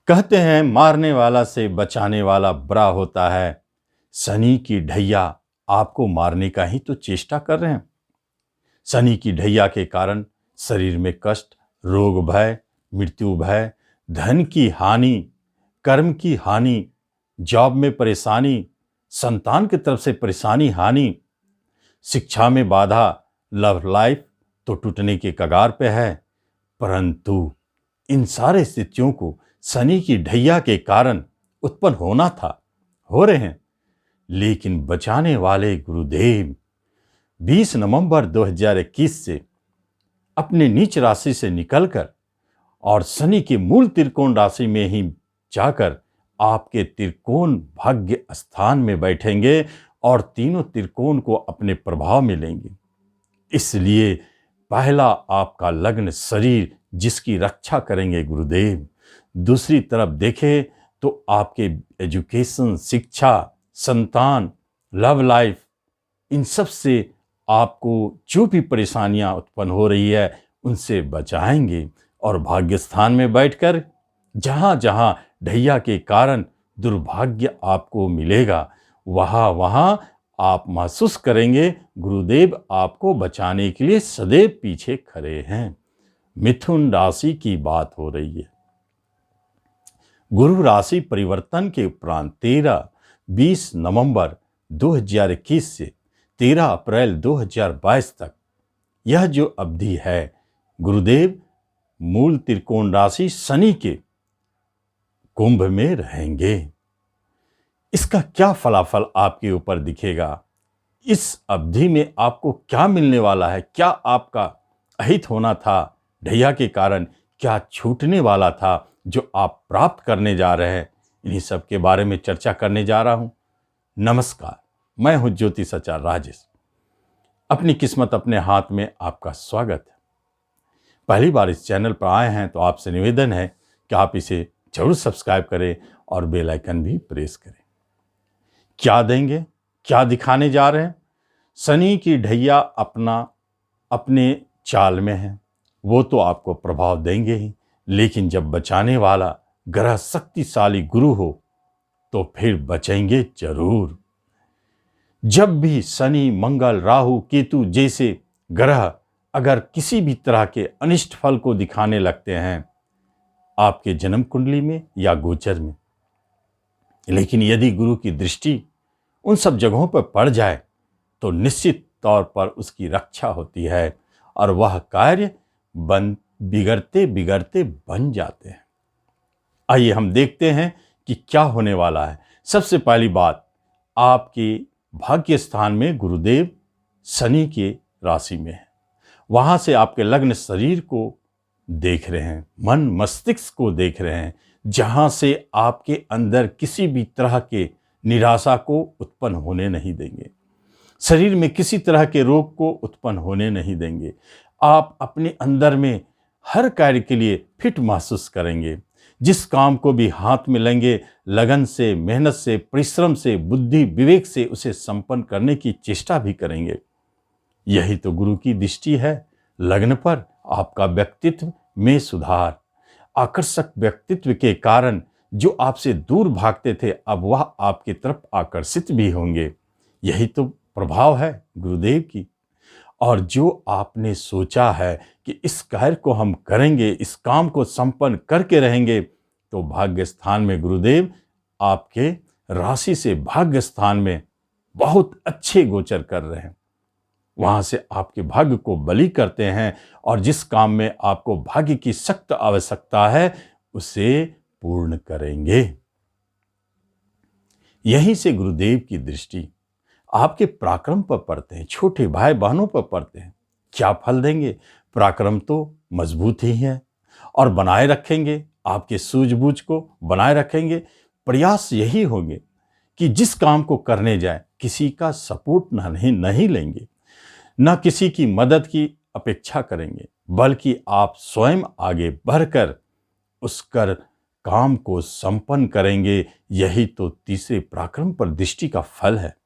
कहते हैं मारने वाला से बचाने वाला बुरा होता है। शनि की ढैया आपको मारने का ही तो चेष्टा कर रहे हैं। शनि की ढैया के कारण शरीर में कष्ट, रोग भय, मृत्यु भय, धन की हानि, कर्म की हानि, जॉब में परेशानी, संतान की तरफ से परेशानी हानि, शिक्षा में बाधा, लव लाइफ तो टूटने के कगार पे है। परंतु इन सारे स्थितियों को शनि की ढैया के कारण उत्पन्न होना था, हो रहे हैं। लेकिन बचाने वाले गुरुदेव 20 नवंबर 2021 से अपने नीच राशि से निकलकर और शनि के मूल त्रिकोण राशि में ही जाकर आपके त्रिकोण भाग्य स्थान में बैठेंगे और तीनों त्रिकोण को अपने प्रभाव में लेंगे। इसलिए पहला आपका लग्न शरीर जिसकी रक्षा करेंगे गुरुदेव। दूसरी तरफ देखें तो आपके एजुकेशन, शिक्षा, संतान, लव लाइफ, इन सब से आपको जो भी परेशानियां उत्पन्न हो रही है उनसे बचाएंगे और भाग्य स्थान में बैठकर जहां जहां ढैया के कारण दुर्भाग्य आपको मिलेगा वहां वहां आप महसूस करेंगे गुरुदेव आपको बचाने के लिए सदैव पीछे खड़े हैं। मिथुन राशि की बात हो रही है। गुरु राशि परिवर्तन के उपरांत 20 नवंबर 2021 से 13 अप्रैल 2022 तक यह जो अवधि है गुरुदेव मूल त्रिकोण राशि शनि के कुंभ में रहेंगे। इसका क्या फलाफल आपके ऊपर दिखेगा? इस अवधि में आपको क्या मिलने वाला है? क्या आपका अहित होना था ढैया के कारण? क्या छूटने वाला था जो आप प्राप्त करने जा रहे हैं? इन्हीं सब के बारे में चर्चा करने जा रहा हूं। नमस्कार, मैं हूं ज्योतिष आचार्य राजेश। अपनी किस्मत अपने हाथ में आपका स्वागत है। पहली बार इस चैनल पर आए हैं तो आपसे निवेदन है कि आप इसे जरूर सब्सक्राइब करें और बेल आइकन भी प्रेस करें। क्या देंगे, क्या दिखाने जा रहे हैं? शनि की ढैया अपने चाल में है, वो तो आपको प्रभाव देंगे ही, लेकिन जब बचाने वाला ग्रह शक्तिशाली गुरु हो तो फिर बचेंगे जरूर। जब भी शनि, मंगल, राहु, केतु जैसे ग्रह अगर किसी भी तरह के अनिष्ट फल को दिखाने लगते हैं आपके जन्म कुंडली में या गोचर में, लेकिन यदि गुरु की दृष्टि उन सब जगहों पर पड़ जाए तो निश्चित तौर पर उसकी रक्षा होती है और वह कार्य बिगड़ते बिगड़ते बन जाते हैं। आइए हम देखते हैं कि क्या होने वाला है। सबसे पहली बात, आपके भाग्य स्थान में गुरुदेव शनि के राशि में है। वहां से आपके लग्न शरीर को देख रहे हैं, मन मस्तिष्क को देख रहे हैं, जहां से आपके अंदर किसी भी तरह के निराशा को उत्पन्न होने नहीं देंगे, शरीर में किसी तरह के रोग को उत्पन्न होने नहीं देंगे। आप अपने अंदर में हर कार्य के लिए फिट महसूस करेंगे। जिस काम को भी हाथ में लेंगे लगन से, मेहनत से, परिश्रम से, बुद्धि विवेक से उसे संपन्न करने की चेष्टा भी करेंगे। यही तो गुरु की दृष्टि है लग्न पर। आपका व्यक्तित्व में सुधार, आकर्षक व्यक्तित्व के कारण जो आपसे दूर भागते थे अब वह आपकी तरफ आकर्षित भी होंगे। यही तो प्रभाव है गुरुदेव की। और जो आपने सोचा है कि इस कार्य को हम करेंगे, इस काम को संपन्न करके रहेंगे, तो भाग्य स्थान में गुरुदेव आपके राशि से भाग्य स्थान में बहुत अच्छे गोचर कर रहे हैं। वहां से आपके भाग्य को बलि करते हैं और जिस काम में आपको भाग्य की सख्त आवश्यकता है उसे पूर्ण करेंगे। यहीं से गुरुदेव की दृष्टि आपके पराक्रम पर पड़ते हैं, छोटे भाई बहनों पर पड़ते हैं। क्या फल देंगे? पराक्रम तो मजबूत ही है और बनाए रखेंगे, आपके सूझबूझ को बनाए रखेंगे। प्रयास यही होंगे कि जिस काम को करने जाए किसी का सपोर्ट नहीं लेंगे, न किसी की मदद की अपेक्षा करेंगे, बल्कि आप स्वयं आगे बढ़कर उस काम को संपन्न करेंगे। यही तो तीसरे पराक्रम पर दृष्टि का फल है।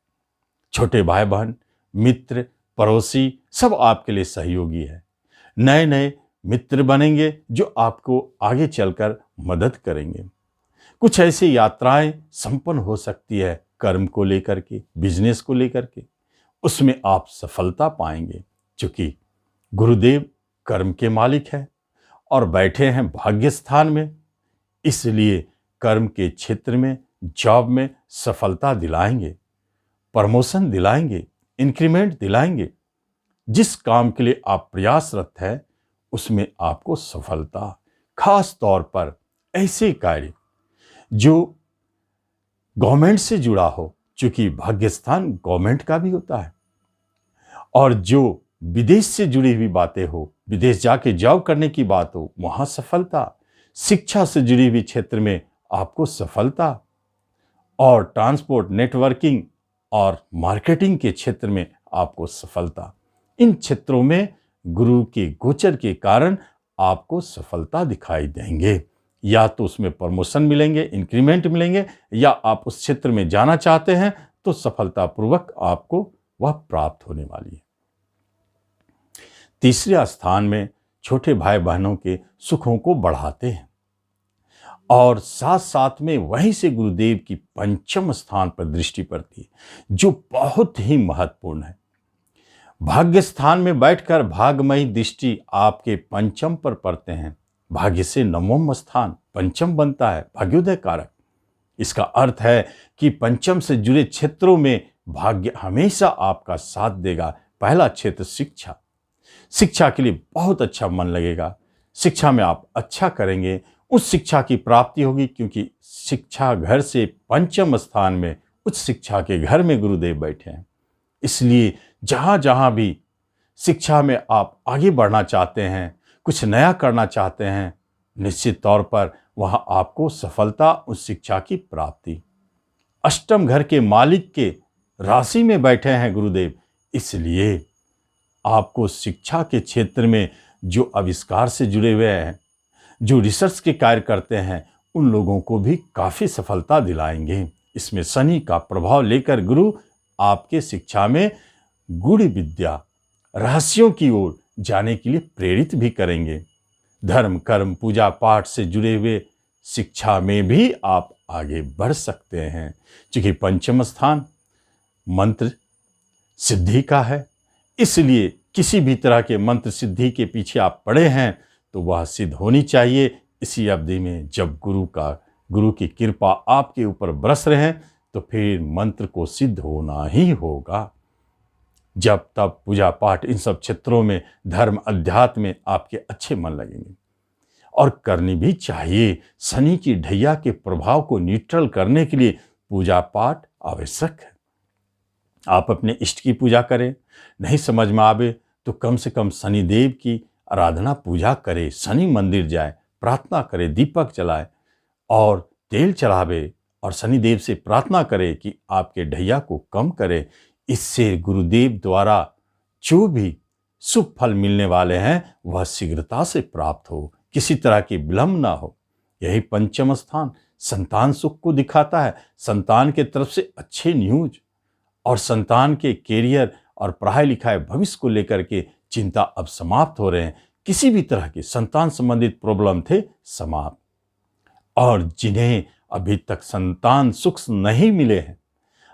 छोटे भाई बहन, मित्र, पड़ोसी सब आपके लिए सहयोगी है। नए नए मित्र बनेंगे जो आपको आगे चलकर मदद करेंगे। कुछ ऐसी यात्राएं संपन्न हो सकती है कर्म को लेकर के, बिजनेस को लेकर के, उसमें आप सफलता पाएंगे, क्योंकि गुरुदेव कर्म के मालिक हैं और बैठे हैं भाग्य स्थान में। इसलिए कर्म के क्षेत्र में, जॉब में सफलता दिलाएंगे, प्रमोशन दिलाएंगे, इंक्रीमेंट दिलाएंगे। जिस काम के लिए आप प्रयासरत हैं उसमें आपको सफलता, खास तौर पर ऐसे कार्य जो गवर्नमेंट से जुड़ा हो, क्योंकि भाग्य स्थान गवर्नमेंट का भी होता है, और जो विदेश से जुड़ी हुई बातें हो, विदेश जाके जॉब करने की बात हो, वहां सफलता, शिक्षा से जुड़ी हुई क्षेत्र में आपको सफलता, और ट्रांसपोर्ट, नेटवर्किंग और मार्केटिंग के क्षेत्र में आपको सफलता। इन क्षेत्रों में गुरु के गोचर के कारण आपको सफलता दिखाई देंगे। या तो उसमें प्रमोशन मिलेंगे, इंक्रीमेंट मिलेंगे, या आप उस क्षेत्र में जाना चाहते हैं तो सफलतापूर्वक आपको वह प्राप्त होने वाली है। तीसरे स्थान में छोटे भाई बहनों के सुखों को बढ़ाते हैं, और साथ साथ में वहीं से गुरुदेव की पंचम स्थान पर दृष्टि पड़ती है, जो बहुत ही महत्वपूर्ण है। भाग्य स्थान में बैठकर भाग्यमयी दृष्टि आपके पंचम पर पड़ते हैं। भाग्य से नवम स्थान पंचम बनता है, भाग्योदय कारक। इसका अर्थ है कि पंचम से जुड़े क्षेत्रों में भाग्य हमेशा आपका साथ देगा। पहला क्षेत्र शिक्षा, शिक्षा के लिए बहुत अच्छा मन लगेगा, शिक्षा में आप अच्छा करेंगे, उस शिक्षा की प्राप्ति होगी, क्योंकि शिक्षा घर से पंचम स्थान में उच्च शिक्षा के घर में गुरुदेव बैठे हैं। इसलिए जहाँ जहाँ भी शिक्षा में आप आगे बढ़ना चाहते हैं, कुछ नया करना चाहते हैं, निश्चित तौर पर वहाँ आपको सफलता, उस शिक्षा की प्राप्ति। अष्टम घर के मालिक के राशि में बैठे हैं गुरुदेव, इसलिए आपको शिक्षा के क्षेत्र में जो आविष्कार से जुड़े हुए हैं, जो रिसर्च के कार्य करते हैं, उन लोगों को भी काफ़ी सफलता दिलाएंगे। इसमें शनि का प्रभाव लेकर गुरु आपके शिक्षा में गूढ़ विद्या, रहस्यों की ओर जाने के लिए प्रेरित भी करेंगे। धर्म, कर्म, पूजा पाठ से जुड़े हुए शिक्षा में भी आप आगे बढ़ सकते हैं, क्योंकि पंचम स्थान मंत्र सिद्धि का है। इसलिए किसी भी तरह के मंत्र सिद्धि के पीछे आप पड़े हैं तो वह सिद्ध होनी चाहिए। इसी अवधि में जब गुरु की कृपा आपके ऊपर बरस रहे हैं तो फिर मंत्र को सिद्ध होना ही होगा। जब तब पूजा पाठ, इन सब क्षेत्रों में, धर्म, अध्यात्म में आपके अच्छे मन लगेंगे, और करनी भी चाहिए। शनि की ढैया के प्रभाव को न्यूट्रल करने के लिए पूजा पाठ आवश्यक है। आप अपने इष्ट की पूजा करें, नहीं समझ में आवे तो कम से कम शनिदेव की आराधना पूजा करे, शनि मंदिर जाए, प्रार्थना करे, दीपक जलाए और तेल चढ़ावे, और शनिदेव से प्रार्थना करे कि आपके ढैया को कम करे। इससे गुरुदेव द्वारा जो भी शुभ फल मिलने वाले हैं वह शीघ्रता से प्राप्त हो, किसी तरह की विलंब ना हो। यही पंचम स्थान संतान सुख को दिखाता है। संतान के तरफ से अच्छे न्यूज और संतान के कैरियर और पढ़ाई लिखाई भविष्य को लेकर के चिंता अब समाप्त हो रहे हैं। किसी भी तरह के संतान संबंधित प्रॉब्लम थे समाप्त, और जिन्हें अभी तक संतान सुख नहीं मिले हैं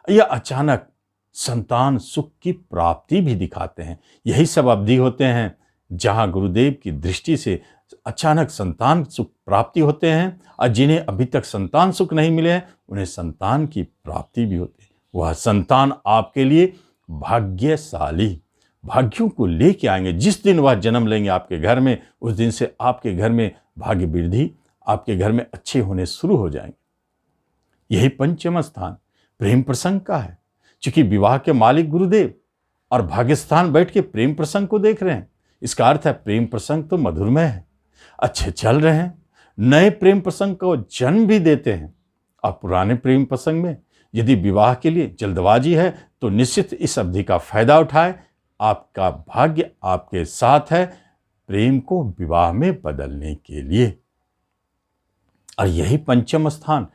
या अचानक संतान सुख की प्राप्ति भी दिखाते हैं। यही सब अवधि होते हैं जहां गुरुदेव की दृष्टि से अचानक संतान सुख प्राप्ति होते हैं, और जिन्हें अभी तक संतान सुख नहीं मिले हैं उन्हें संतान की प्राप्ति भी होती है। वह संतान आपके लिए भाग्यशाली, भाग्यों को लेके आएंगे। जिस दिन वह जन्म लेंगे आपके घर में, उस दिन से आपके घर में भाग्य वृद्धि, आपके घर में अच्छे होने शुरू हो जाएंगे। यही पंचम स्थान प्रेम प्रसंग का है, क्योंकि विवाह के मालिक गुरुदेव और भाग्य स्थान बैठ के प्रेम प्रसंग को देख रहे हैं। इसका अर्थ है प्रेम प्रसंग तो मधुरमय है, अच्छे चल रहे हैं, नए प्रेम प्रसंग को जन्म भी देते हैं। और पुराने प्रेम प्रसंग में यदि विवाह के लिए जल्दबाजी है तो निश्चित इस अवधि का फायदा उठाए। आपका भाग्य आपके साथ है प्रेम को विवाह में बदलने के लिए। और यही पंचम स्थान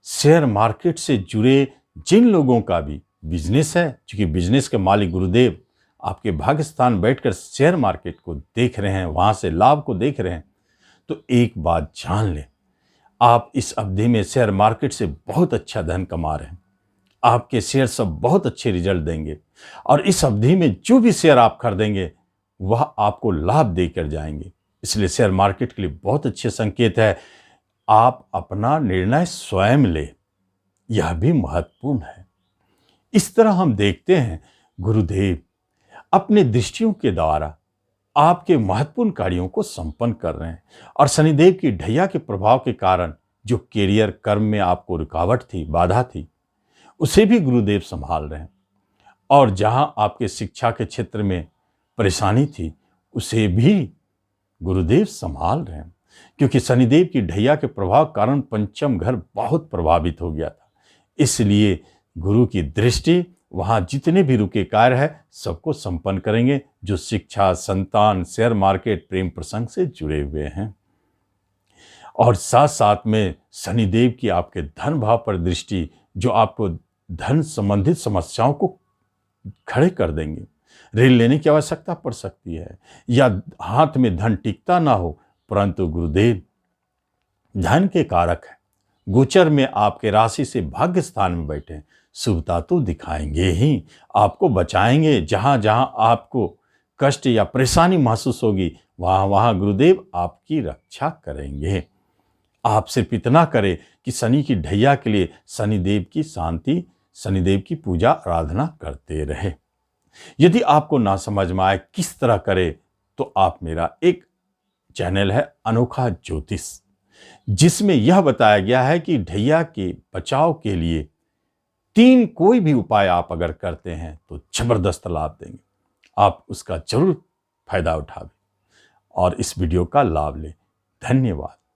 शेयर मार्केट से जुड़े जिन लोगों का भी बिजनेस है, क्योंकि बिजनेस के मालिक गुरुदेव आपके भाग्य स्थान बैठकर शेयर मार्केट को देख रहे हैं, वहां से लाभ को देख रहे हैं, तो एक बात जान लें, आप इस अवधि में शेयर मार्केट से बहुत अच्छा धन कमा रहे हैं। आपके शेयर सब बहुत अच्छे रिजल्ट देंगे और इस अवधि में जो भी शेयर आप खरीदेंगे वह आपको लाभ देकर जाएंगे। इसलिए शेयर मार्केट के लिए बहुत अच्छे संकेत है। आप अपना निर्णय स्वयं ले, यह भी महत्वपूर्ण है। इस तरह हम देखते हैं गुरुदेव अपने दृष्टियों के द्वारा आपके महत्वपूर्ण कार्यों को संपन्न कर रहे हैं और शनिदेव की ढैया के प्रभाव के कारण जो कैरियर कर्म में आपको रुकावट थी, बाधा थी, उसे भी गुरुदेव संभाल रहे हैं और जहां आपके शिक्षा के क्षेत्र में परेशानी थी उसे भी गुरुदेव संभाल रहे हैं, क्योंकि शनिदेव की ढैया के प्रभाव कारण पंचम घर बहुत प्रभावित हो गया था। इसलिए गुरु की दृष्टि वहां जितने भी रुके कार्य है सबको संपन्न करेंगे जो शिक्षा, संतान, शेयर मार्केट, प्रेम प्रसंग से जुड़े हुए हैं। और साथ साथ में शनिदेव की आपके धन भाव पर दृष्टि जो आपको धन संबंधित समस्याओं को खड़े कर देंगे। ऋण लेने की आवश्यकता पड़ सकती है या हाथ में धन टिकता ना हो, परंतु गुरुदेव धन के कारक है। गोचर में आपके राशि से भाग्य स्थान में बैठे शुभता तो दिखाएंगे ही, आपको बचाएंगे। जहां जहां आपको कष्ट या परेशानी महसूस होगी वहां वहां गुरुदेव आपकी रक्षा करेंगे। आप सिर्फ इतना करें कि शनि की ढैया के लिए शनिदेव की शांति, शनिदेव की पूजा आराधना करते रहे। यदि आपको ना समझ में आए किस तरह करे तो आप मेरा एक चैनल है अनोखा ज्योतिष, जिसमें यह बताया गया है कि ढैया के बचाव के लिए 3 कोई भी उपाय आप अगर करते हैं तो जबरदस्त लाभ देंगे। आप उसका जरूर फायदा उठावें और इस वीडियो का लाभ लें। धन्यवाद।